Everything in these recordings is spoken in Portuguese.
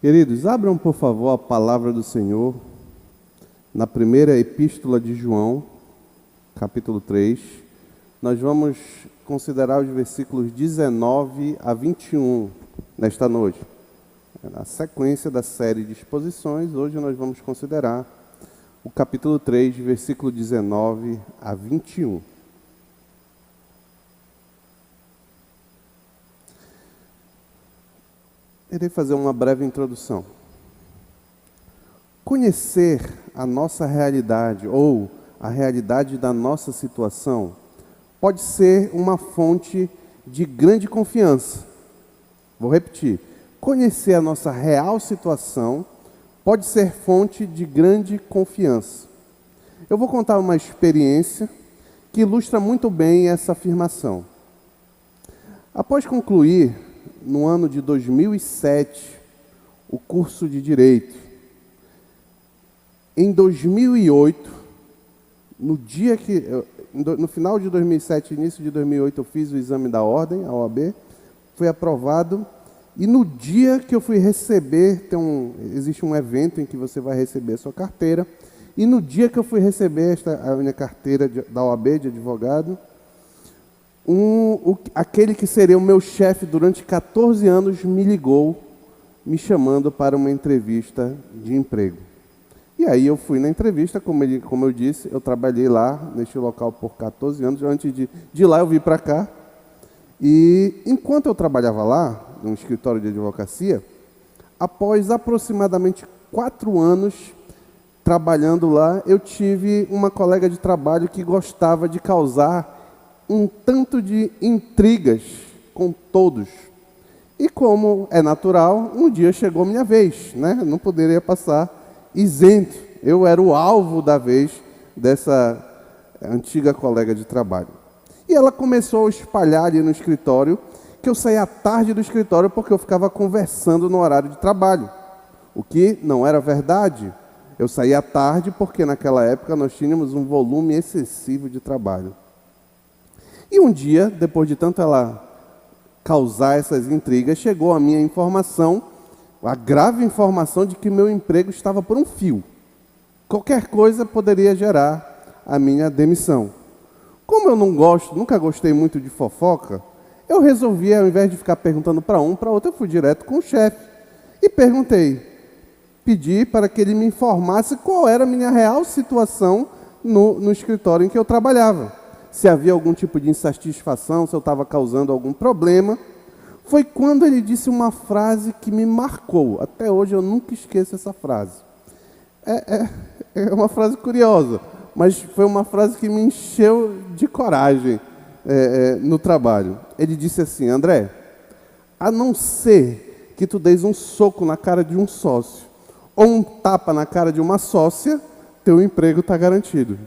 Queridos, abram por favor a palavra do Senhor na primeira epístola de João, capítulo 3. Nós vamos considerar os versículos 19 a 21 nesta noite. Na sequência da série de exposições, hoje nós vamos considerar o capítulo 3, versículo 19 a 21. Irei fazer uma breve introdução. Conhecer a nossa realidade ou a realidade da nossa situação pode ser uma fonte de grande confiança. Vou repetir. Conhecer a nossa real situação pode ser fonte de grande confiança. Eu vou contar uma experiência que ilustra muito bem essa afirmação. Após concluir, no ano de 2007, o curso de Direito, em 2008, no final de 2007, início de 2008, eu fiz o exame da ordem, a OAB, fui aprovado, e no dia que eu fui receber, existe um evento em que você vai receber a sua carteira, e no dia que eu fui receber a minha carteira da OAB de advogado, aquele que seria o meu chefe durante 14 anos me ligou, me chamando para uma entrevista de emprego. E aí eu fui na entrevista, como eu disse, eu trabalhei lá, neste local, por 14 anos. Antes de lá eu vim para cá. E enquanto eu trabalhava lá, num escritório de advocacia, após aproximadamente 4 anos trabalhando lá, eu tive uma colega de trabalho que gostava de causar um tanto de intrigas com todos. E como é natural, um dia chegou minha vez, né? Não poderia passar isento. Eu era o alvo da vez dessa antiga colega de trabalho. E ela começou a espalhar ali no escritório que eu saía à tarde do escritório porque eu ficava conversando no horário de trabalho. O que não era verdade. Eu saía à tarde porque naquela época nós tínhamos um volume excessivo de trabalho. E um dia, depois de tanto ela causar essas intrigas, chegou a minha informação, a grave informação de que meu emprego estava por um fio. Qualquer coisa poderia gerar a minha demissão. Como eu nunca gostei muito de fofoca, eu resolvi, ao invés de ficar perguntando para um, para outro, eu fui direto com o chefe e pedi para que ele me informasse qual era a minha real situação no escritório em que eu trabalhava. Se havia algum tipo de insatisfação, se eu estava causando algum problema. Foi quando ele disse uma frase que me marcou. Até hoje eu nunca esqueço essa frase. É uma frase curiosa, mas foi uma frase que me encheu de coragem no trabalho. Ele disse assim: André, a não ser que tu des um soco na cara de um sócio ou um tapa na cara de uma sócia, teu emprego está garantido.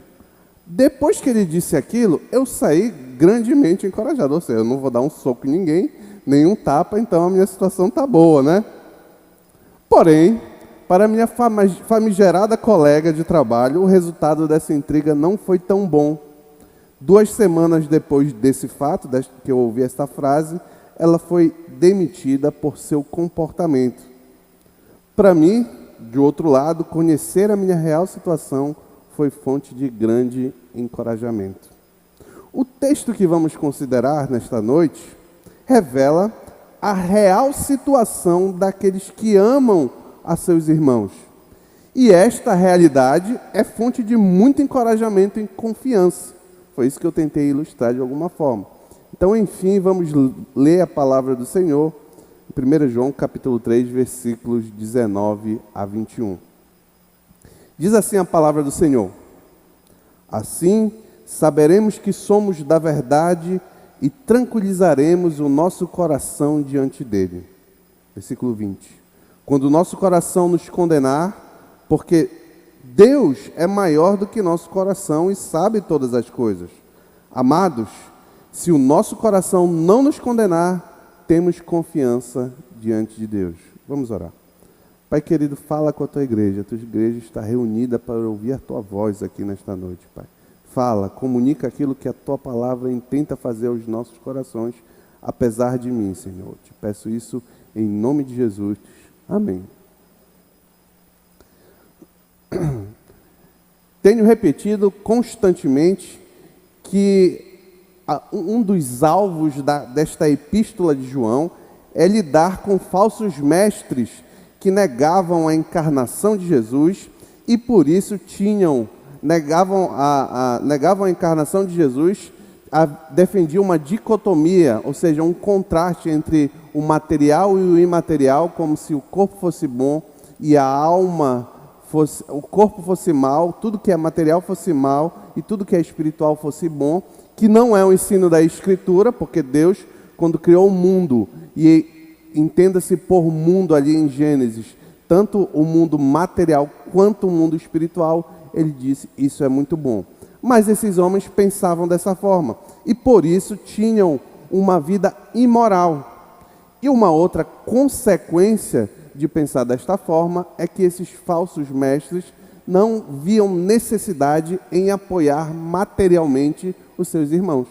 Depois que ele disse aquilo, eu saí grandemente encorajado. Ou seja, eu não vou dar um soco em ninguém, nenhum tapa, então a minha situação está boa, né? Porém, para a minha famigerada colega de trabalho, o resultado dessa intriga não foi tão bom. 2 semanas depois desse fato, que eu ouvi esta frase, ela foi demitida por seu comportamento. Para mim, de outro lado, conhecer a minha real situação foi fonte de grande encorajamento. O texto que vamos considerar nesta noite revela a real situação daqueles que amam a seus irmãos. E esta realidade é fonte de muito encorajamento e confiança. Foi isso que eu tentei ilustrar de alguma forma. Então, enfim, vamos ler a palavra do Senhor, em 1 João, capítulo 3, versículos 19 a 21. Diz assim a palavra do Senhor: assim saberemos que somos da verdade e tranquilizaremos o nosso coração diante dele. Versículo 20. Quando o nosso coração nos condenar, porque Deus é maior do que nosso coração e sabe todas as coisas. Amados, se o nosso coração não nos condenar, temos confiança diante de Deus. Vamos orar. Pai querido, fala com a tua igreja. A tua igreja está reunida para ouvir a tua voz aqui nesta noite, Pai. Fala, comunica aquilo que a tua palavra intenta fazer aos nossos corações, apesar de mim, Senhor. Te peço isso em nome de Jesus. Amém. tenho repetido constantemente que um dos alvos desta epístola de João é lidar com falsos mestres que negavam a encarnação de Jesus e por isso negavam a encarnação de Jesus, defendiam uma dicotomia, ou seja, um contraste entre o material e o imaterial, como se o corpo fosse bom e a alma fosse, o corpo fosse mal, tudo que é material fosse mal e tudo que é espiritual fosse bom, que não é o ensino da Escritura, porque Deus, quando criou o mundo, e entenda-se por mundo ali em Gênesis, tanto o mundo material quanto o mundo espiritual, ele disse, isso é muito bom. Mas esses homens pensavam dessa forma, e por isso tinham uma vida imoral. E uma outra consequência de pensar desta forma é que esses falsos mestres não viam necessidade em apoiar materialmente os seus irmãos.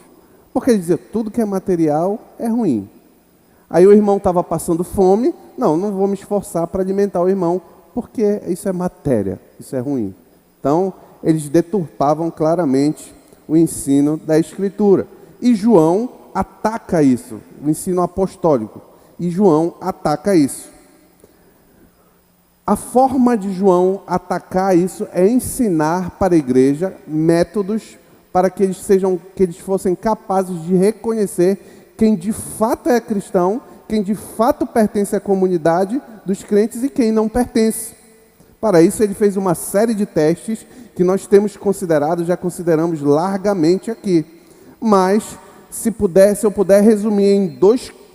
Porque ele dizia, tudo que é material é ruim. Aí o irmão estava passando fome, não vou me esforçar para alimentar o irmão, porque isso é matéria, isso é ruim. Então, eles deturpavam claramente o ensino da Escritura. E João ataca isso, o ensino apostólico. E João ataca isso. A forma de João atacar isso é ensinar para a igreja métodos para que eles fossem capazes de reconhecer quem de fato é cristão, quem de fato pertence à comunidade dos crentes e quem não pertence. Para isso ele fez uma série de testes que nós temos considerado, já consideramos largamente aqui. Mas, se eu puder resumir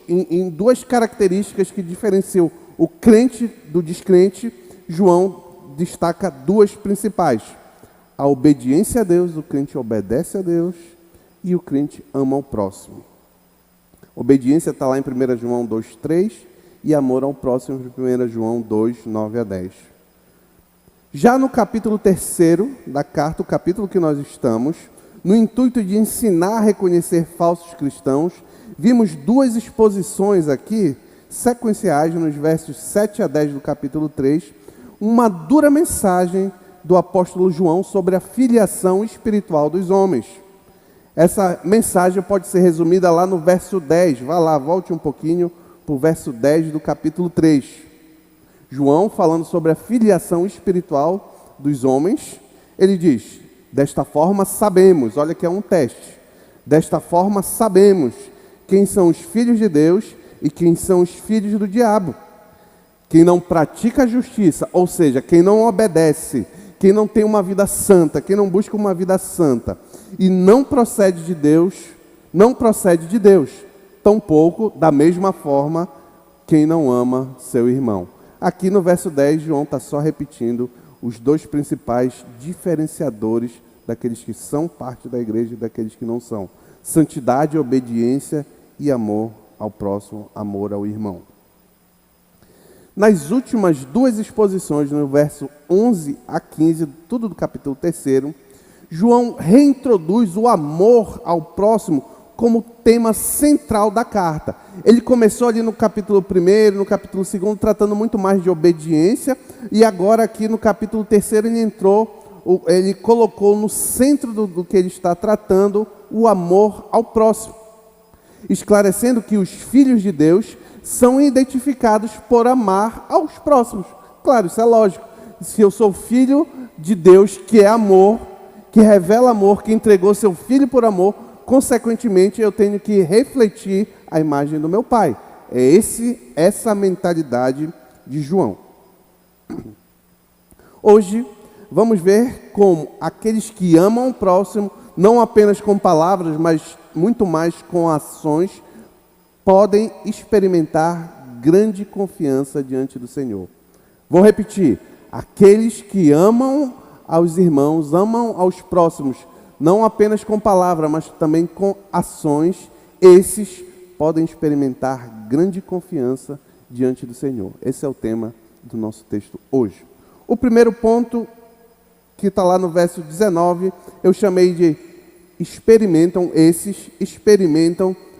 em duas características que diferenciam o crente do descrente, João destaca duas principais. A obediência a Deus, o crente obedece a Deus e o crente ama o próximo. Obediência está lá em 1 João 2,3 e amor ao próximo em 1 João 2, 9 a 10. Já no capítulo 3 da carta, o capítulo que nós estamos, no intuito de ensinar a reconhecer falsos cristãos, vimos duas exposições aqui, sequenciais, nos versos 7 a 10 do capítulo 3, uma dura mensagem do apóstolo João sobre a filiação espiritual dos homens. Essa mensagem pode ser resumida lá no verso 10. Vá lá, volte um pouquinho para o verso 10 do capítulo 3. João, falando sobre a filiação espiritual dos homens, ele diz, desta forma sabemos, olha que é um teste, desta forma sabemos quem são os filhos de Deus e quem são os filhos do diabo. Quem não pratica a justiça, ou seja, quem não obedece, quem não tem uma vida santa, quem não busca uma vida santa e não procede de Deus, tampouco, da mesma forma, quem não ama seu irmão. Aqui no verso 10, João está só repetindo os dois principais diferenciadores daqueles que são parte da igreja e daqueles que não são. Santidade, obediência e amor ao próximo, amor ao irmão. Nas últimas duas exposições, no verso 11 a 15, tudo do capítulo 3, João reintroduz o amor ao próximo como tema central da carta. Ele começou ali no capítulo 1, no capítulo 2, tratando muito mais de obediência, e agora aqui no capítulo 3 ele colocou no centro do que ele está tratando o amor ao próximo, esclarecendo que os filhos de Deus são identificados por amar aos próximos. Claro, isso é lógico. Se eu sou filho de Deus, que é amor, que revela amor, que entregou seu filho por amor, consequentemente eu tenho que refletir a imagem do meu Pai. É essa mentalidade de João. Hoje vamos ver como aqueles que amam o próximo, não apenas com palavras, mas muito mais com ações, podem experimentar grande confiança diante do Senhor. Vou repetir, aqueles que amam aos irmãos, amam aos próximos, não apenas com palavras, mas também com ações, esses podem experimentar grande confiança diante do Senhor. Esse é o tema do nosso texto hoje. O primeiro ponto, que está lá no verso 19, eu chamei de experimentam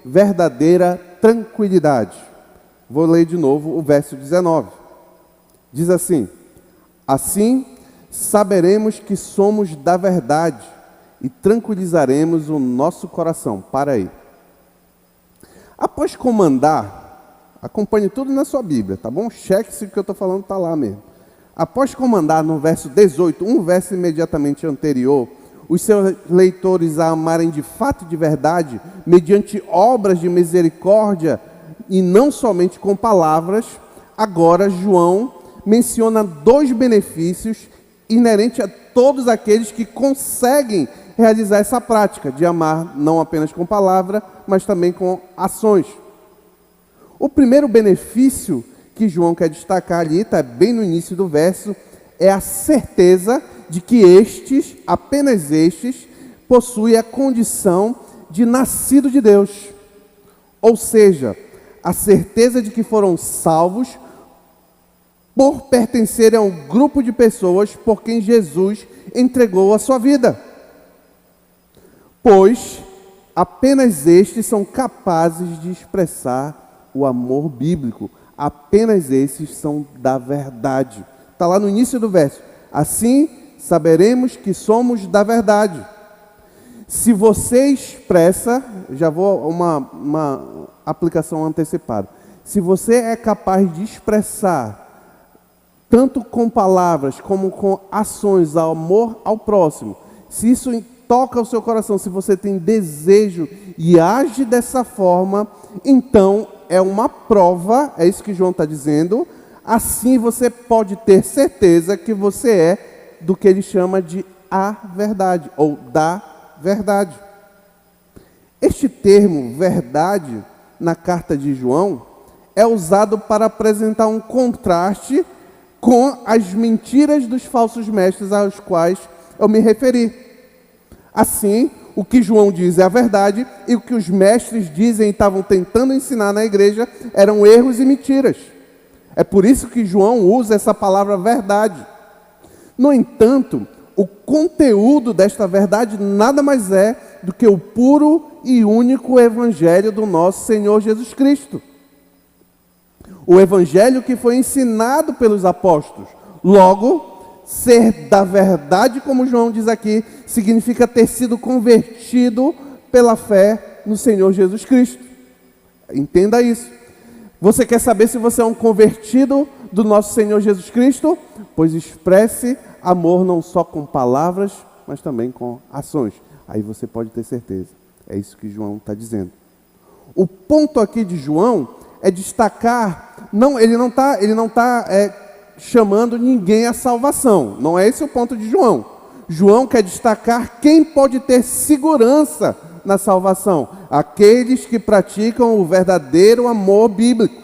verdadeira tranquilidade. Vou ler de novo o verso 19. Diz assim: assim, saberemos que somos da verdade e tranquilizaremos o nosso coração. Para aí. Após comandar, acompanhe tudo na sua Bíblia, tá bom? Cheque se o que eu estou falando está lá mesmo. Após comandar no verso 18, um verso imediatamente anterior, os seus leitores a amarem de fato e de verdade, mediante obras de misericórdia e não somente com palavras, agora João menciona 2 benefícios inerentes a todos aqueles que conseguem realizar essa prática de amar não apenas com palavra, mas também com ações. O primeiro benefício que João quer destacar ali, está bem no início do verso, é a certeza de que estes, apenas estes, possuem a condição de nascido de Deus. Ou seja, a certeza de que foram salvos por pertencerem a um grupo de pessoas por quem Jesus entregou a sua vida. Pois apenas estes são capazes de expressar o amor bíblico. Apenas esses são da verdade. Está lá no início do verso. Assim, saberemos que somos da verdade. Se você expressa, já vou uma aplicação antecipada. Se você é capaz de expressar, tanto com palavras como com ações, amor ao próximo, se isso toca o seu coração, se você tem desejo e age dessa forma, então é uma prova, é isso que João está dizendo, assim você pode ter certeza que você é do que ele chama de a verdade, ou da verdade. Este termo, verdade, na carta de João, é usado para apresentar um contraste com as mentiras dos falsos mestres aos quais eu me referi. Assim, o que João diz é a verdade, e o que os mestres dizem e estavam tentando ensinar na igreja eram erros e mentiras. É por isso que João usa essa palavra verdade. No entanto, o conteúdo desta verdade nada mais é do que o puro e único evangelho do nosso Senhor Jesus Cristo. O evangelho que foi ensinado pelos apóstolos. Logo, ser da verdade, como João diz aqui, significa ter sido convertido pela fé no Senhor Jesus Cristo. Entenda isso. Você quer saber se você é um convertido do nosso Senhor Jesus Cristo? Pois expresse amor não só com palavras, mas também com ações. Aí você pode ter certeza. É isso que João está dizendo. O ponto aqui de João é destacar, ele não está chamando ninguém à salvação. Não é esse o ponto de João. João quer destacar quem pode ter segurança na salvação. Aqueles que praticam o verdadeiro amor bíblico.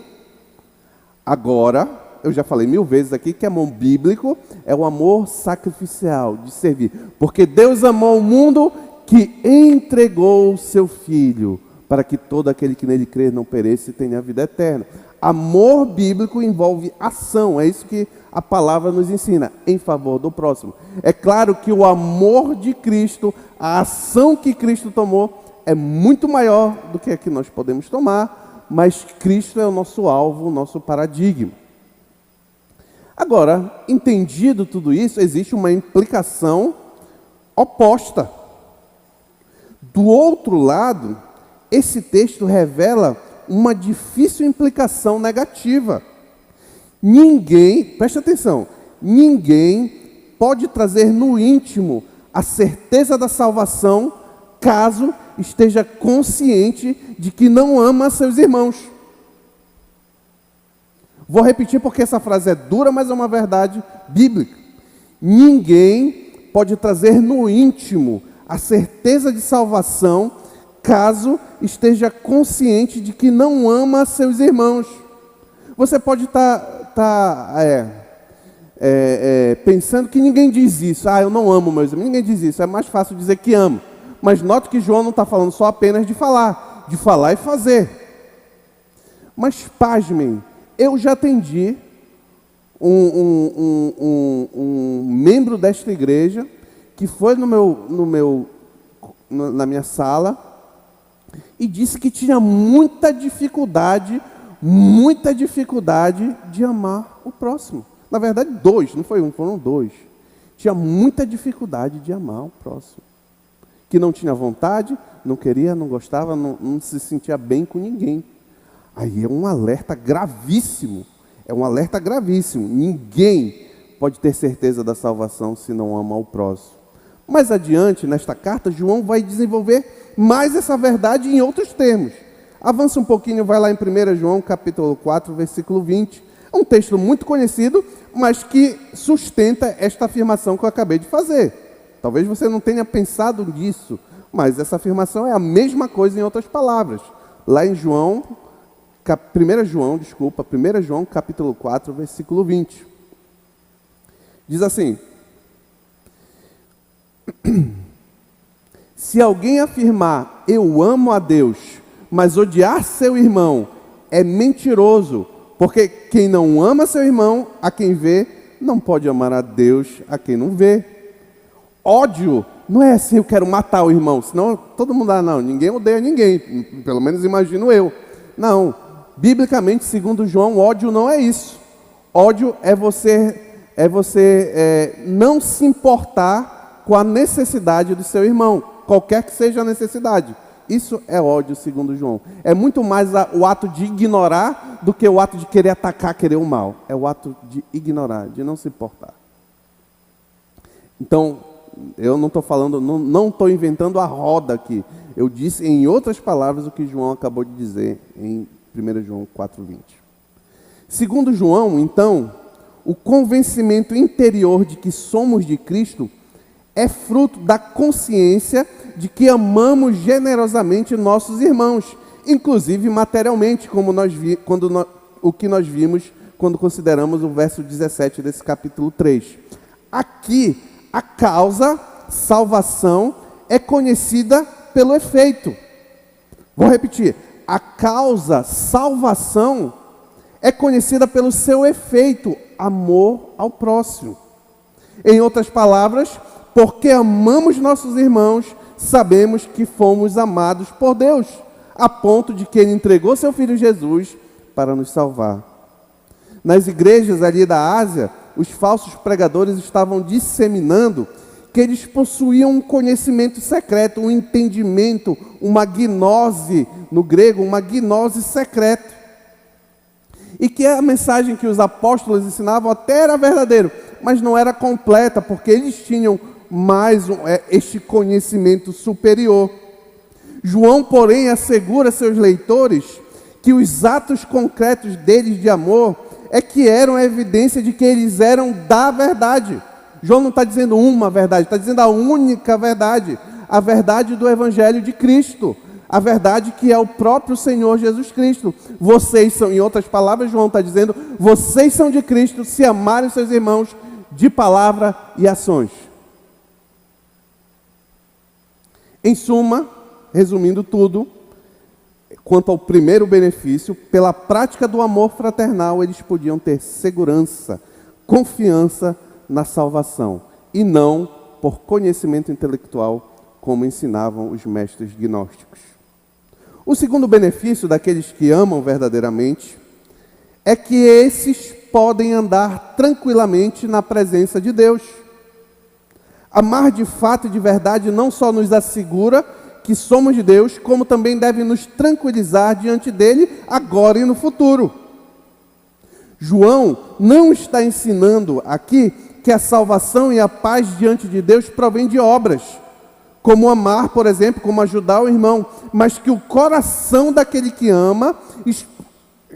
Agora, eu já falei 1000 vezes aqui que amor bíblico é o amor sacrificial, de servir. Porque Deus amou o mundo que entregou o seu Filho, para que todo aquele que nele crer não pereça e tenha a vida eterna. Amor bíblico envolve ação, é isso que a palavra nos ensina, em favor do próximo. É claro que o amor de Cristo, a ação que Cristo tomou, é muito maior do que a que nós podemos tomar, mas Cristo é o nosso alvo, o nosso paradigma. Agora, entendido tudo isso, existe uma implicação oposta. Do outro lado, esse texto revela uma difícil implicação negativa. Ninguém, preste atenção, ninguém pode trazer no íntimo a certeza da salvação caso esteja consciente de que não ama seus irmãos. Vou repetir porque essa frase é dura, mas é uma verdade bíblica. Ninguém pode trazer no íntimo a certeza de salvação caso esteja consciente de que não ama seus irmãos. Você pode estar pensando que ninguém diz isso. Eu não amo meus irmãos. Ninguém diz isso. É mais fácil dizer que ama. Mas note que João não está falando só apenas de falar e fazer. Mas pasmem, eu já atendi um membro desta igreja que foi na minha sala e disse que tinha muita dificuldade de amar o próximo. Na verdade, 2, não foi um, foram 2. tinha muita dificuldade de amar o próximo. Que não tinha vontade, não queria, não gostava, não se sentia bem com ninguém. Aí é um alerta gravíssimo. É um alerta gravíssimo. Ninguém pode ter certeza da salvação se não ama o próximo. Mais adiante, nesta carta, João vai desenvolver mais essa verdade em outros termos. Avança um pouquinho, vai lá em 1 João, capítulo 4, versículo 20. É um texto muito conhecido, mas que sustenta esta afirmação que eu acabei de fazer. Talvez você não tenha pensado nisso, mas essa afirmação é a mesma coisa em outras palavras. Lá em 1 João, capítulo 4, versículo 20. Diz assim: se alguém afirmar, eu amo a Deus, mas odiar seu irmão, é mentiroso, porque quem não ama seu irmão, a quem vê, não pode amar a Deus, a quem não vê. Ódio não é assim, eu quero matar o irmão, senão todo mundo, não, ninguém odeia ninguém, pelo menos imagino eu. Não, biblicamente, segundo João, ódio não é isso. Ódio é você não se importar com a necessidade do seu irmão, qualquer que seja a necessidade. Isso é ódio, segundo João. É muito mais o ato de ignorar do que o ato de querer atacar, querer o mal. É o ato de ignorar, de não se importar. Então, eu não estou falando, não estou inventando a roda aqui. Eu disse, em outras palavras, o que João acabou de dizer em 1 João 4,20. Segundo João, então, o convencimento interior de que somos de Cristo é fruto da consciência de que amamos generosamente nossos irmãos, inclusive materialmente, como o que nós vimos quando consideramos o verso 17 desse capítulo 3. Aqui, a causa, salvação, é conhecida pelo efeito. Vou repetir. A causa, salvação, é conhecida pelo seu efeito, amor ao próximo. Em outras palavras, porque amamos nossos irmãos, sabemos que fomos amados por Deus, a ponto de que Ele entregou seu Filho Jesus para nos salvar. Nas igrejas ali da Ásia, os falsos pregadores estavam disseminando que eles possuíam um conhecimento secreto, um entendimento, uma gnose, no grego, uma gnose secreta. E que a mensagem que os apóstolos ensinavam até era verdadeira, mas não era completa, porque eles tinham mais este conhecimento superior. João, porém, assegura a seus leitores que os atos concretos deles de amor é que eram a evidência de que eles eram da verdade. João não está dizendo uma verdade, está dizendo a única verdade, a verdade do Evangelho de Cristo, a verdade que é o próprio Senhor Jesus Cristo. Vocês são, em outras palavras, João está dizendo, vocês são de Cristo se amarem seus irmãos de palavra e ações. Em suma, resumindo tudo, quanto ao primeiro benefício, pela prática do amor fraternal, eles podiam ter segurança, confiança na salvação, e não por conhecimento intelectual, como ensinavam os mestres gnósticos. O segundo benefício daqueles que amam verdadeiramente é que esses podem andar tranquilamente na presença de Deus. Amar de fato e de verdade não só nos assegura que somos de Deus, como também deve nos tranquilizar diante dele agora e no futuro. João não está ensinando aqui que a salvação e a paz diante de Deus provém de obras, como amar, por exemplo, como ajudar o irmão, mas que o coração daquele que ama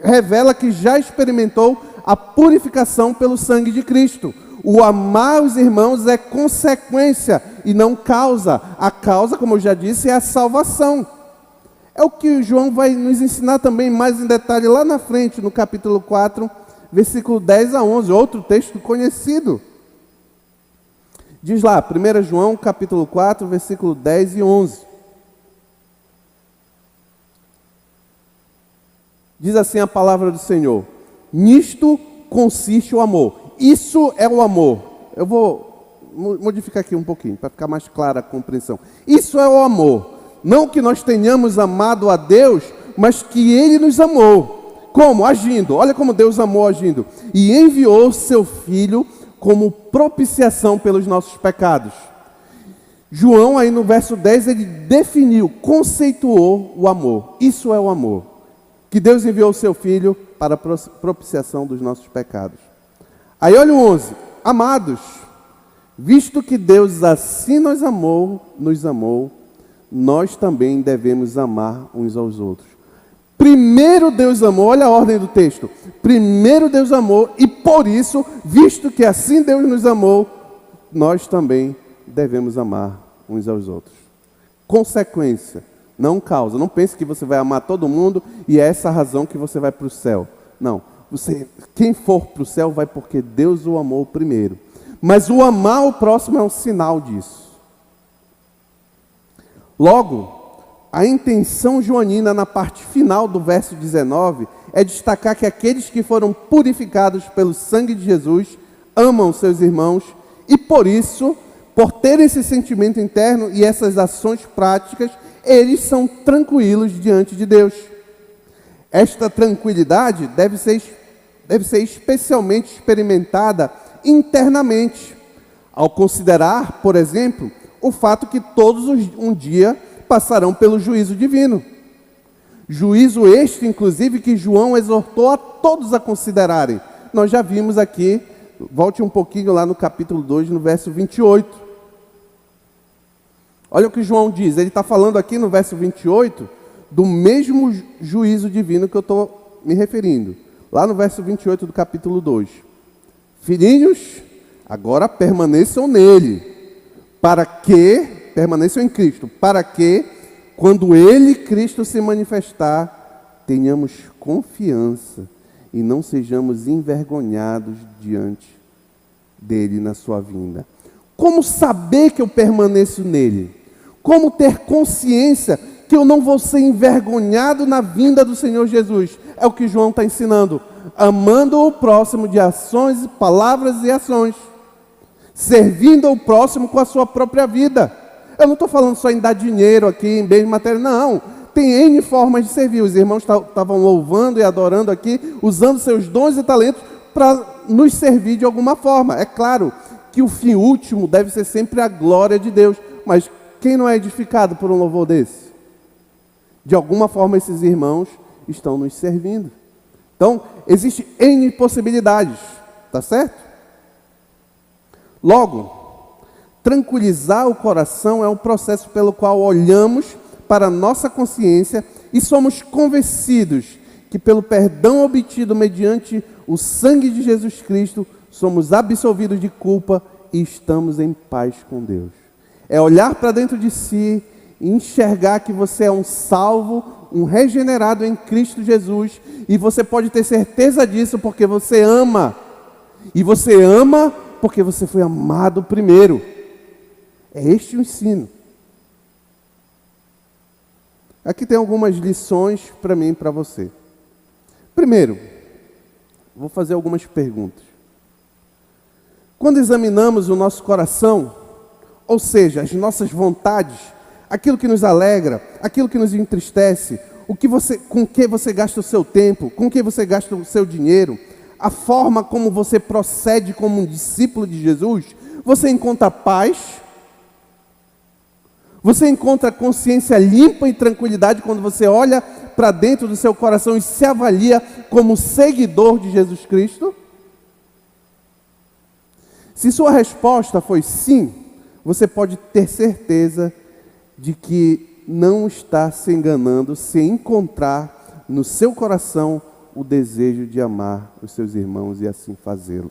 revela que já experimentou a purificação pelo sangue de Cristo. O amar os irmãos é consequência e não causa. A causa, como eu já disse, é a salvação. É o que João vai nos ensinar também mais em detalhe lá na frente, no capítulo 4, versículo 10 a 11, outro texto conhecido. Diz lá, 1 João, capítulo 4, versículo 10 e 11. Diz assim a palavra do Senhor: nisto consiste o amor. Isso é o amor. Eu vou modificar aqui um pouquinho, para ficar mais clara a compreensão. Isso é o amor. Não que nós tenhamos amado a Deus, mas que Ele nos amou. Como? Agindo. Olha como Deus amou agindo. E enviou seu Filho como propiciação pelos nossos pecados. João, aí no verso 10, ele definiu, conceituou o amor. Isso é o amor. Que Deus enviou o seu Filho para a propiciação dos nossos pecados. Aí olha o 11. Amados, visto que Deus assim nos amou, nós também devemos amar uns aos outros. Primeiro Deus amou, olha a ordem do texto. Primeiro Deus amou e por isso, visto que assim Deus nos amou, nós também devemos amar uns aos outros. Consequência, não causa. Não pense que você vai amar todo mundo e é essa a razão que você vai para o céu. Não, quem for para o céu vai porque Deus o amou primeiro. Mas o amar o próximo é um sinal disso. Logo, a intenção joanina na parte final do verso 19 é destacar que aqueles que foram purificados pelo sangue de Jesus amam seus irmãos e por isso, por ter esse sentimento interno e essas ações práticas, eles são tranquilos diante de Deus. Esta tranquilidade deve ser especialmente experimentada internamente, ao considerar, por exemplo, o fato que todos um dia passarão pelo juízo divino. Juízo este, inclusive, que João exortou a todos a considerarem. Nós já vimos aqui, volte um pouquinho lá no capítulo 2, no verso 28. Olha o que João diz, ele está falando aqui no verso 28, do mesmo juízo divino que eu estou me referindo. Lá no verso 28 do capítulo 2. Filhinhos, agora permaneçam nele, permaneçam em Cristo, para que, quando Ele, Cristo, se manifestar, tenhamos confiança e não sejamos envergonhados diante dele na sua vinda. Como saber que eu permaneço nele? Como ter consciência que eu não vou ser envergonhado na vinda do Senhor Jesus? É o que João está ensinando. Amando o próximo de ações, palavras e ações. Servindo ao próximo com a sua própria vida. Eu não estou falando só em dar dinheiro aqui, em bens materiais, não. Tem N formas de servir. Os irmãos estavam louvando e adorando aqui, usando seus dons e talentos para nos servir de alguma forma. É claro que o fim último deve ser sempre a glória de Deus. Mas quem não é edificado por um louvor desse? De alguma forma esses irmãos estão nos servindo. Então, existe N possibilidades, tá certo? Logo, tranquilizar o coração é um processo pelo qual olhamos para a nossa consciência e somos convencidos que pelo perdão obtido mediante o sangue de Jesus Cristo, somos absolvidos de culpa e estamos em paz com Deus. É olhar para dentro de si e enxergar que você é um salvo, um regenerado em Cristo Jesus, e você pode ter certeza disso porque você ama. E você ama porque você foi amado primeiro. É este o ensino. Aqui tem algumas lições para mim e para você. Primeiro, vou fazer algumas perguntas. Quando examinamos o nosso coração, ou seja, as nossas vontades, aquilo que nos alegra, aquilo que nos entristece, com que você gasta o seu tempo, com que você gasta o seu dinheiro, a forma como você procede como um discípulo de Jesus, você encontra paz, você encontra consciência limpa e tranquilidade quando você olha para dentro do seu coração e se avalia como seguidor de Jesus Cristo? Se sua resposta foi sim, você pode ter certeza de que não está se enganando se encontrar no seu coração o desejo de amar os seus irmãos e assim fazê-lo.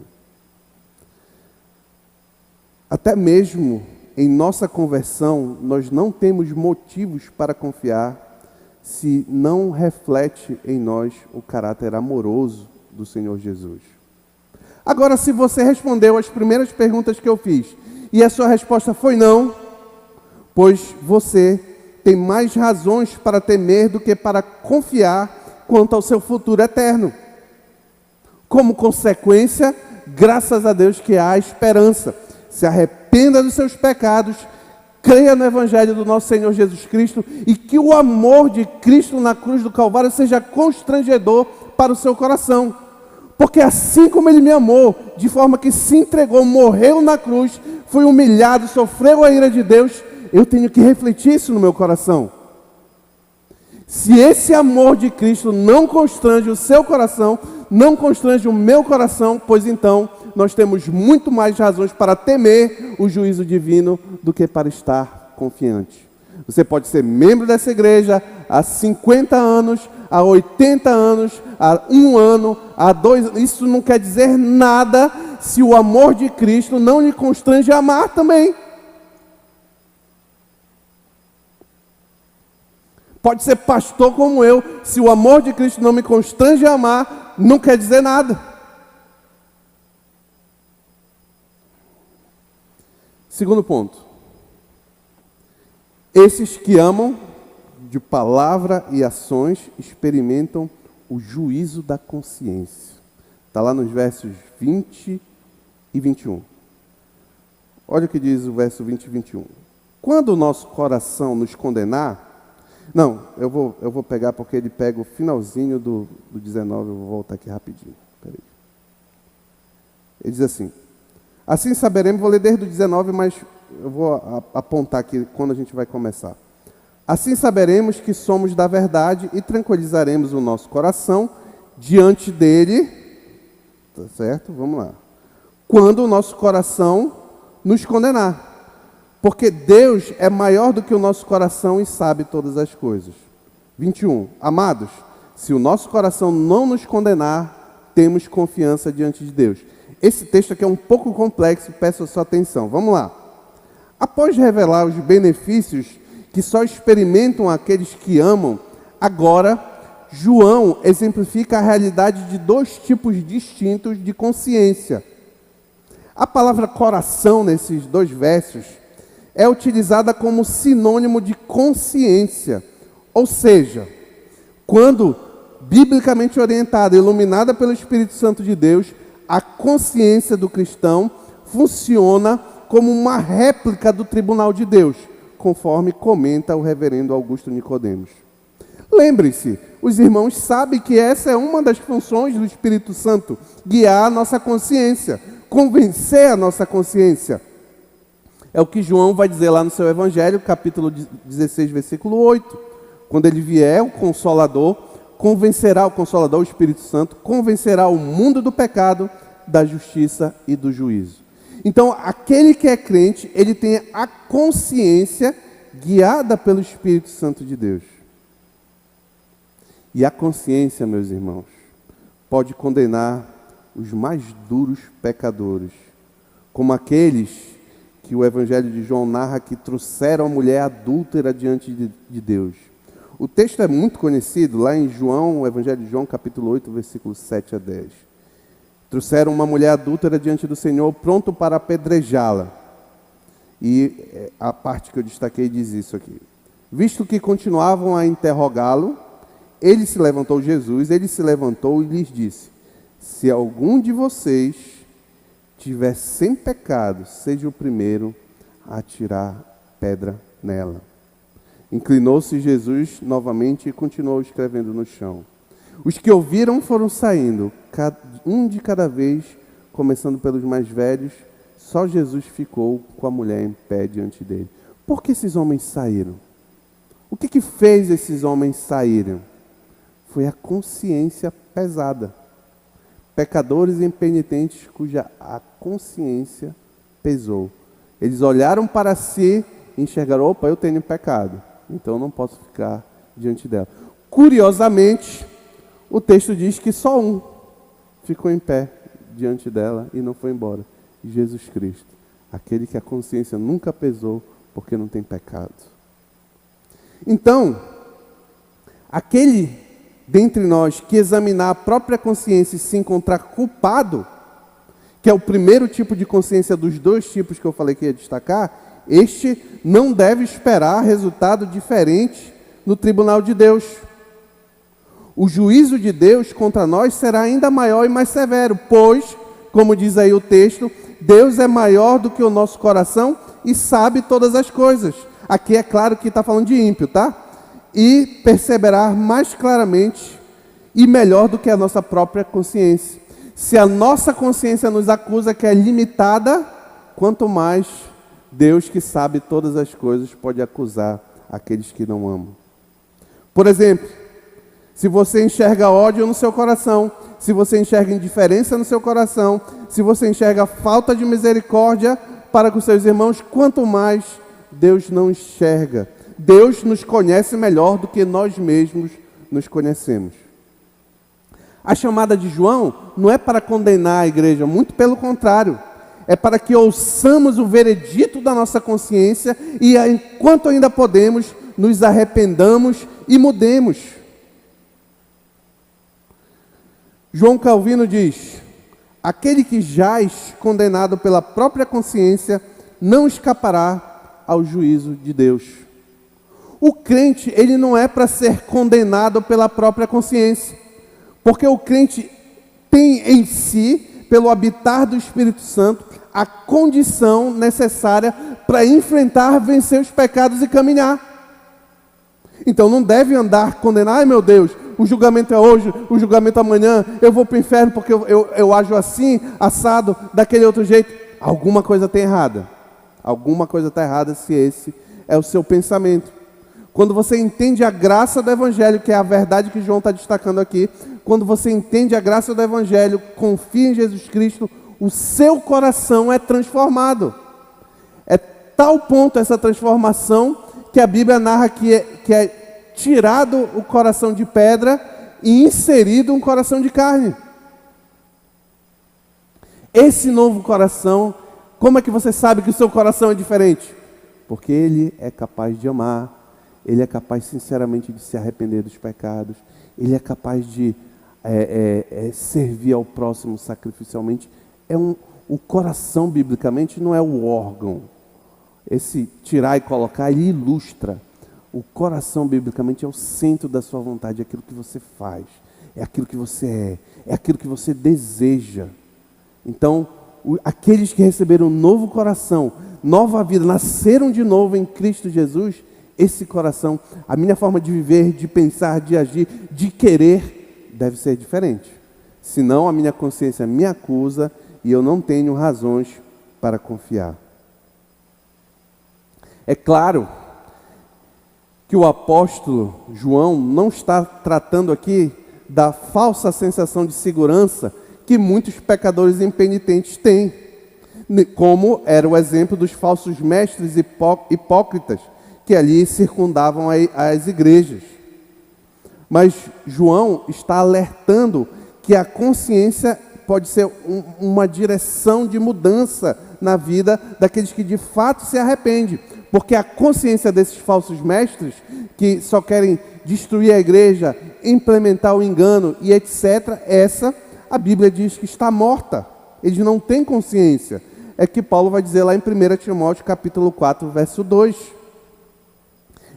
Até mesmo em nossa conversão, nós não temos motivos para confiar se não reflete em nós o caráter amoroso do Senhor Jesus. Agora, se você respondeu as primeiras perguntas que eu fiz e a sua resposta foi não, pois você tem mais razões para temer do que para confiar quanto ao seu futuro eterno. Como consequência, graças a Deus que há esperança. Se arrependa dos seus pecados, creia no Evangelho do nosso Senhor Jesus Cristo e que o amor de Cristo na cruz do Calvário seja constrangedor para o seu coração. Porque assim como Ele me amou, de forma que se entregou, morreu na cruz, foi humilhado, sofreu a ira de Deus, eu tenho que refletir isso no meu coração. Se esse amor de Cristo não constrange o seu coração, não constrange o meu coração, pois então nós temos muito mais razões para temer o juízo divino do que para estar confiante. Você pode ser membro dessa igreja há 50 anos, há 80 anos, há 1 ano, há 2 anos. Isso não quer dizer nada se o amor de Cristo não lhe constrange a amar também. Pode ser pastor como eu, se o amor de Cristo não me constrange a amar, não quer dizer nada. Segundo ponto. Esses que amam de palavra e ações experimentam o juízo da consciência. Está lá nos versos 20 e 21. Olha o que diz o verso 20 e 21. Quando o nosso coração nos condenar... Não, eu vou pegar porque ele pega o finalzinho do 19, eu vou voltar aqui rapidinho. Peraí. Ele diz assim, assim saberemos, vou ler desde o 19, mas eu vou apontar aqui quando a gente vai começar. Assim saberemos que somos da verdade e tranquilizaremos o nosso coração diante dele, tá certo? Vamos lá. Quando o nosso coração nos condenar. Porque Deus é maior do que o nosso coração e sabe todas as coisas. 21. Amados, se o nosso coração não nos condenar, temos confiança diante de Deus. Esse texto aqui é um pouco complexo, peço a sua atenção. Vamos lá. Após revelar os benefícios que só experimentam aqueles que amam, agora, João exemplifica a realidade de 2 tipos distintos de consciência. A palavra coração, nesses 2 versos, é utilizada como sinônimo de consciência. Ou seja, quando biblicamente orientada, iluminada pelo Espírito Santo de Deus, a consciência do cristão funciona como uma réplica do tribunal de Deus, conforme comenta o reverendo Augusto Nicodemos. Lembre-se, os irmãos sabem que essa é uma das funções do Espírito Santo, guiar a nossa consciência, convencer a nossa consciência. É o que João vai dizer lá no seu Evangelho, capítulo 16, versículo 8. Quando ele vier, o Consolador, convencerá o Consolador, o Espírito Santo, convencerá o mundo do pecado, da justiça e do juízo. Então, aquele que é crente, ele tem a consciência guiada pelo Espírito Santo de Deus. E a consciência, meus irmãos, pode condenar os mais duros pecadores, como aqueles que o Evangelho de João narra que trouxeram a mulher adúltera diante de Deus. O texto é muito conhecido, lá em João, o Evangelho de João, capítulo 8, versículos 7 a 10. Trouxeram uma mulher adúltera diante do Senhor, pronto para apedrejá-la. E a parte que eu destaquei diz isso aqui. Visto que continuavam a interrogá-lo, Jesus se levantou e lhes disse, se algum de vocês tiver sem pecado, seja o primeiro a atirar pedra nela. Inclinou-se Jesus novamente e continuou escrevendo no chão. Os que ouviram foram saindo, um de cada vez, começando pelos mais velhos. Só Jesus ficou com a mulher em pé diante dele. Por que esses homens saíram? O que fez esses homens saírem? Foi a consciência pesada. Pecadores impenitentes cuja a consciência pesou. Eles olharam para si e enxergaram, opa, eu tenho pecado, então eu não posso ficar diante dela. Curiosamente, o texto diz que só um ficou em pé diante dela e não foi embora. Jesus Cristo, aquele que a consciência nunca pesou porque não tem pecado. Então, aquele dentre nós que examinar a própria consciência e se encontrar culpado, que é o primeiro tipo de consciência dos 2 tipos que eu falei que ia destacar, este não deve esperar resultado diferente no tribunal de Deus. O juízo de Deus contra nós será ainda maior e mais severo, pois, como diz aí o texto, Deus é maior do que o nosso coração e sabe todas as coisas. Aqui é claro que está falando de ímpio, tá? E perceberá mais claramente e melhor do que a nossa própria consciência. Se a nossa consciência nos acusa que é limitada, quanto mais Deus, que sabe todas as coisas, pode acusar aqueles que não amam. Por exemplo, se você enxerga ódio no seu coração, se você enxerga indiferença no seu coração, se você enxerga falta de misericórdia para com seus irmãos, quanto mais Deus não enxerga. Deus nos conhece melhor do que nós mesmos nos conhecemos. A chamada de João não é para condenar a igreja, muito pelo contrário. É para que ouçamos o veredito da nossa consciência e, enquanto ainda podemos, nos arrependamos e mudemos. João Calvino diz: aquele que jaz condenado pela própria consciência não escapará ao juízo de Deus. O crente, ele não é para ser condenado pela própria consciência, porque o crente tem em si, pelo habitar do Espírito Santo, a condição necessária para enfrentar, vencer os pecados e caminhar. Então não deve andar condenado: ai meu Deus, o julgamento é hoje, o julgamento é amanhã, eu vou para o inferno porque eu ajo assim, assado, daquele outro jeito. Alguma coisa está errada. Alguma coisa está errada se esse é o seu pensamento. Quando você entende a graça do Evangelho, que é a verdade que João está destacando aqui, quando você entende a graça do Evangelho, confia em Jesus Cristo, o seu coração é transformado. É tal ponto essa transformação que a Bíblia narra que é tirado o coração de pedra e inserido um coração de carne. Esse novo coração, como é que você sabe que o seu coração é diferente? Porque ele é capaz de amar, ele é capaz sinceramente de se arrepender dos pecados, ele é capaz de servir ao próximo sacrificialmente. O coração, biblicamente, não é o órgão. Esse tirar e colocar, ele ilustra. O coração, biblicamente, é o centro da sua vontade, é aquilo que você faz, é aquilo que você é aquilo que você deseja. Então, aqueles que receberam um novo coração, nova vida, nasceram de novo em Cristo Jesus, esse coração, a minha forma de viver, de pensar, de agir, de querer, deve ser diferente. Senão a minha consciência me acusa e eu não tenho razões para confiar. É claro que o apóstolo João não está tratando aqui da falsa sensação de segurança que muitos pecadores impenitentes têm, como era o exemplo dos falsos mestres hipócritas que ali circundavam as igrejas. Mas João está alertando que a consciência pode ser uma direção de mudança na vida daqueles que de fato se arrependem. Porque a consciência desses falsos mestres, que só querem destruir a igreja, implementar o engano e etc., essa, a Bíblia diz que está morta. Eles não têm consciência. É que Paulo vai dizer lá em 1 Timóteo capítulo 4, verso 2.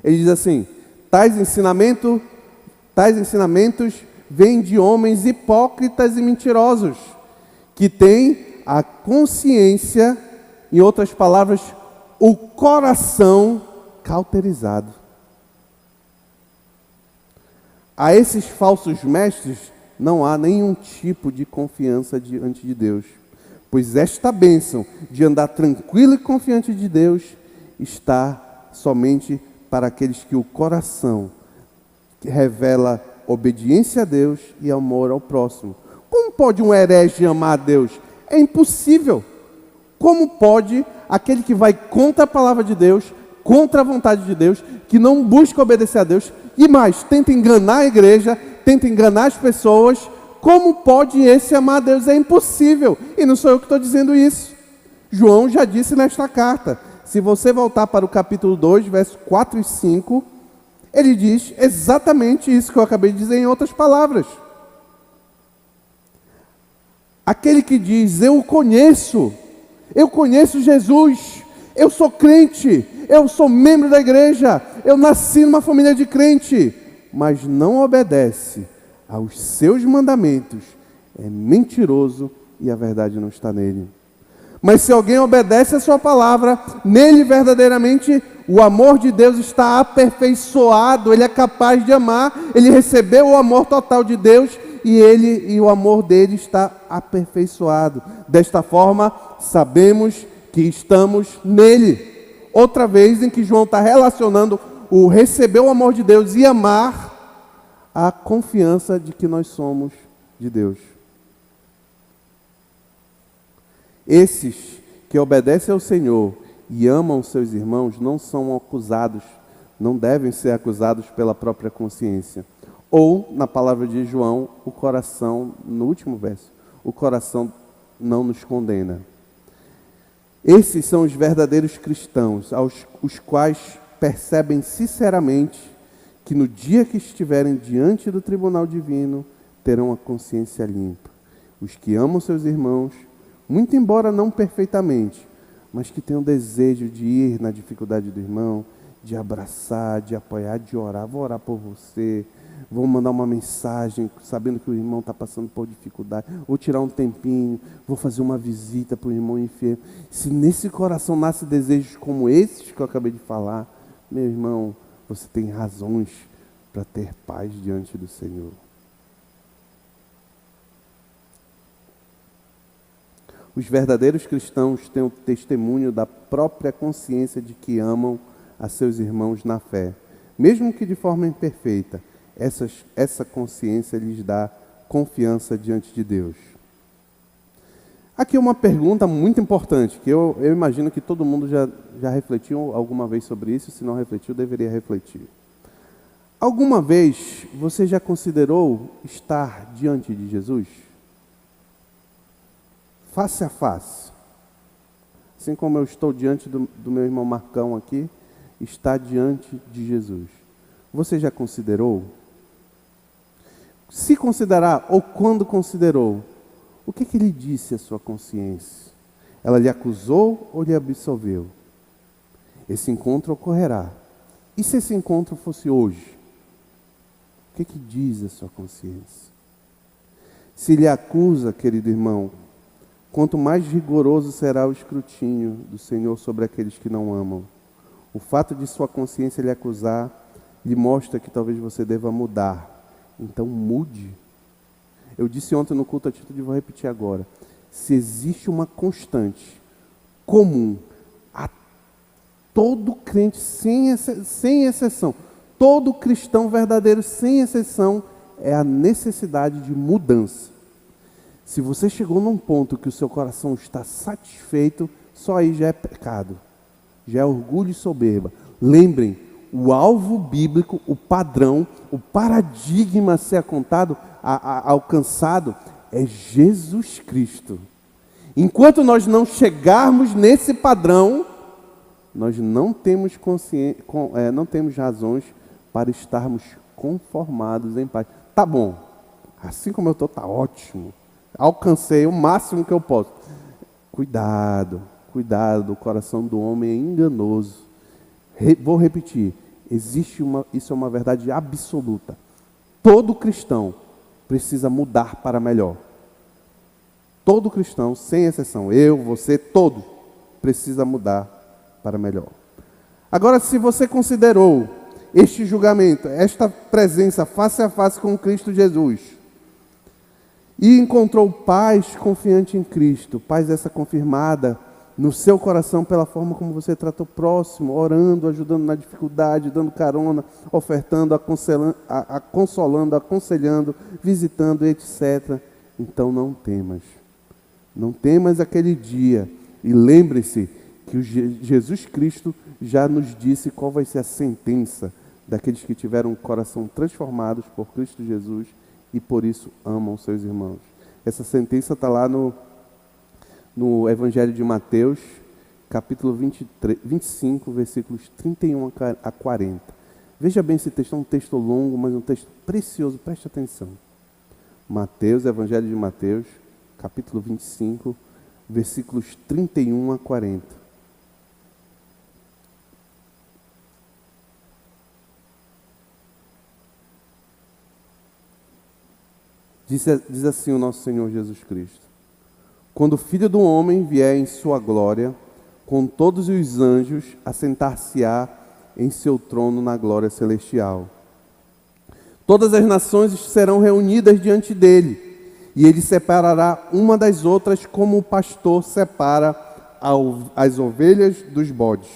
Ele diz assim: tais ensinamentos vêm de homens hipócritas e mentirosos, que têm a consciência, em outras palavras, o coração cauterizado. A esses falsos mestres não há nenhum tipo de confiança diante de Deus, pois esta bênção de andar tranquilo e confiante de Deus está somente para aqueles que o coração revela obediência a Deus e amor ao próximo. Como pode um herege amar a Deus? É impossível. Como pode aquele que vai contra a palavra de Deus, contra a vontade de Deus, que não busca obedecer a Deus, e mais, tenta enganar a igreja, tenta enganar as pessoas, como pode esse amar a Deus? É impossível. E não sou eu que estou dizendo isso. João já disse nesta carta. Se você voltar para o capítulo 2, versos 4 e 5, ele diz exatamente isso que eu acabei de dizer em outras palavras. Aquele que diz: eu conheço Jesus, eu sou crente, eu sou membro da igreja, eu nasci numa família de crente, mas não obedece aos seus mandamentos, é mentiroso e a verdade não está nele. Mas se alguém obedece a sua palavra, nele verdadeiramente o amor de Deus está aperfeiçoado, ele é capaz de amar, ele recebeu o amor total de Deus e o amor dele está aperfeiçoado. Desta forma, sabemos que estamos nele. Outra vez em que João está relacionando o receber o amor de Deus e amar a confiança de que nós somos de Deus. Esses que obedecem ao Senhor e amam seus irmãos não são acusados, não devem ser acusados pela própria consciência. Ou, na palavra de João, o coração, no último verso, o coração não nos condena. Esses são os verdadeiros cristãos, os quais percebem sinceramente que no dia que estiverem diante do tribunal divino, terão a consciência limpa. Os que amam seus irmãos, muito embora não perfeitamente, mas que têm o desejo de ir na dificuldade do irmão, de abraçar, de apoiar, de orar. Vou orar por você, vou mandar uma mensagem sabendo que o irmão está passando por dificuldade, vou tirar um tempinho, vou fazer uma visita para o irmão enfermo. Se nesse coração nasce desejos como esses que eu acabei de falar, meu irmão, você tem razões para ter paz diante do Senhor. Os verdadeiros cristãos têm o testemunho da própria consciência de que amam a seus irmãos na fé. Mesmo que de forma imperfeita, essa consciência lhes dá confiança diante de Deus. Aqui uma pergunta muito importante, que eu imagino que todo mundo já refletiu alguma vez sobre isso, se não refletiu, deveria refletir. Alguma vez você já considerou estar diante de Jesus? Face a face. Assim como eu estou diante do meu irmão Marcão aqui, está diante de Jesus. Você já considerou? Se considerar, ou quando considerou, o que ele disse à sua consciência? Ela lhe acusou ou lhe absolveu? Esse encontro ocorrerá. E se esse encontro fosse hoje? O que diz a sua consciência? Se lhe acusa, querido irmão, quanto mais rigoroso será o escrutínio do Senhor sobre aqueles que não amam. O fato de sua consciência lhe acusar, lhe mostra que talvez você deva mudar. Então mude. Eu disse ontem no culto atitude e vou repetir agora. Se existe uma constante comum a todo crente, sem exceção, todo cristão verdadeiro, sem exceção, é a necessidade de mudança. Se você chegou num ponto que o seu coração está satisfeito, só aí já é pecado, já é orgulho e soberba. Lembrem, o alvo bíblico, o padrão, o paradigma a ser alcançado é Jesus Cristo. Enquanto nós não chegarmos nesse padrão, nós não temos razões para estarmos conformados em paz. Tá bom, assim como eu estou, tá ótimo. Alcancei o máximo que eu posso. Cuidado, o coração do homem é enganoso. Vou repetir, isso é uma verdade absoluta. Todo cristão precisa mudar para melhor. Todo cristão, sem exceção, eu, você, todo, precisa mudar para melhor. Agora, se você considerou este julgamento, esta presença face a face com Cristo Jesus, e encontrou paz confiante em Cristo, paz essa confirmada no seu coração pela forma como você trata o próximo, orando, ajudando na dificuldade, dando carona, ofertando, consolando, aconselhando, visitando, etc. Então não temas. Não temas aquele dia. E lembre-se que Jesus Cristo já nos disse qual vai ser a sentença daqueles que tiveram o coração transformados por Cristo Jesus e por isso amam seus irmãos. Essa sentença está lá no Evangelho de Mateus, capítulo 25, versículos 31 a 40. Veja bem esse texto, é um texto longo, mas um texto precioso, preste atenção. Mateus, Evangelho de Mateus, capítulo 25, versículos 31 a 40. Diz assim o nosso Senhor Jesus Cristo: quando o Filho do Homem vier em sua glória, com todos os anjos, assentar-se-á em seu trono na glória celestial. Todas as nações serão reunidas diante dele, e ele separará uma das outras como o pastor separa as ovelhas dos bodes.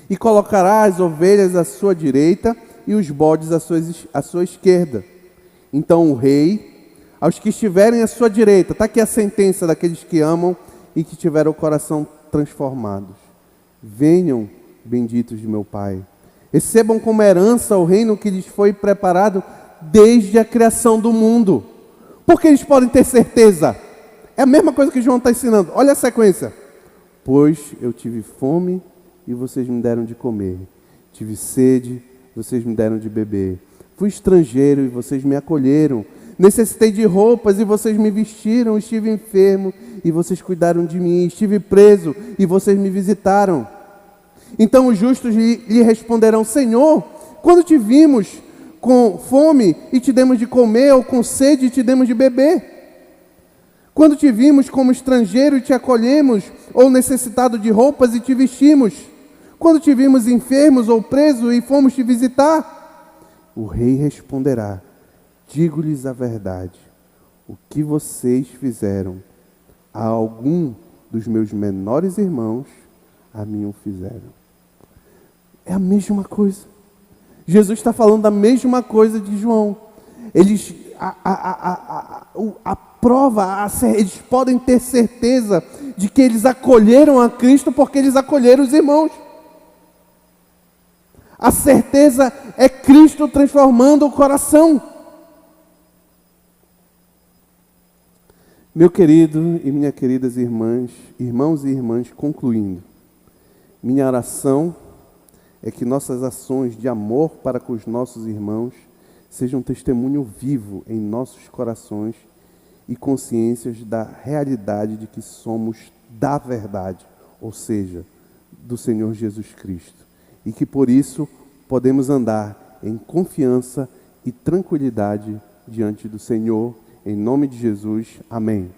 E colocará as ovelhas à sua direita e os bodes à sua esquerda. Então o rei, aos que estiverem à sua direita, está aqui a sentença daqueles que amam e que tiveram o coração transformados. Venham, benditos de meu Pai. Recebam como herança o reino que lhes foi preparado desde a criação do mundo. Porque eles podem ter certeza. É a mesma coisa que João está ensinando. Olha a sequência. Pois eu tive fome e vocês me deram de comer. Tive sede, vocês me deram de beber. Fui estrangeiro e vocês me acolheram. Necessitei de roupas e vocês me vestiram. Estive enfermo e vocês cuidaram de mim. Estive preso e vocês me visitaram. Então os justos lhe responderão: Senhor, quando te vimos com fome e te demos de comer, ou com sede e te demos de beber? Quando te vimos como estrangeiro e te acolhemos, ou necessitado de roupas e te vestimos? Quando te vimos enfermos ou preso e fomos te visitar? O rei responderá: digo-lhes a verdade, o que vocês fizeram a algum dos meus menores irmãos, a mim o fizeram. É a mesma coisa. Jesus está falando da mesma coisa de João. Eles, a prova, eles podem ter certeza de que eles acolheram a Cristo porque eles acolheram os irmãos. A certeza é Cristo transformando o coração. Meu querido e minhas queridas irmãs, irmãos e irmãs, concluindo, minha oração é que nossas ações de amor para com os nossos irmãos sejam um testemunho vivo em nossos corações e consciências da realidade de que somos da verdade, ou seja, do Senhor Jesus Cristo. E que por isso podemos andar em confiança e tranquilidade diante do Senhor. Em nome de Jesus, amém.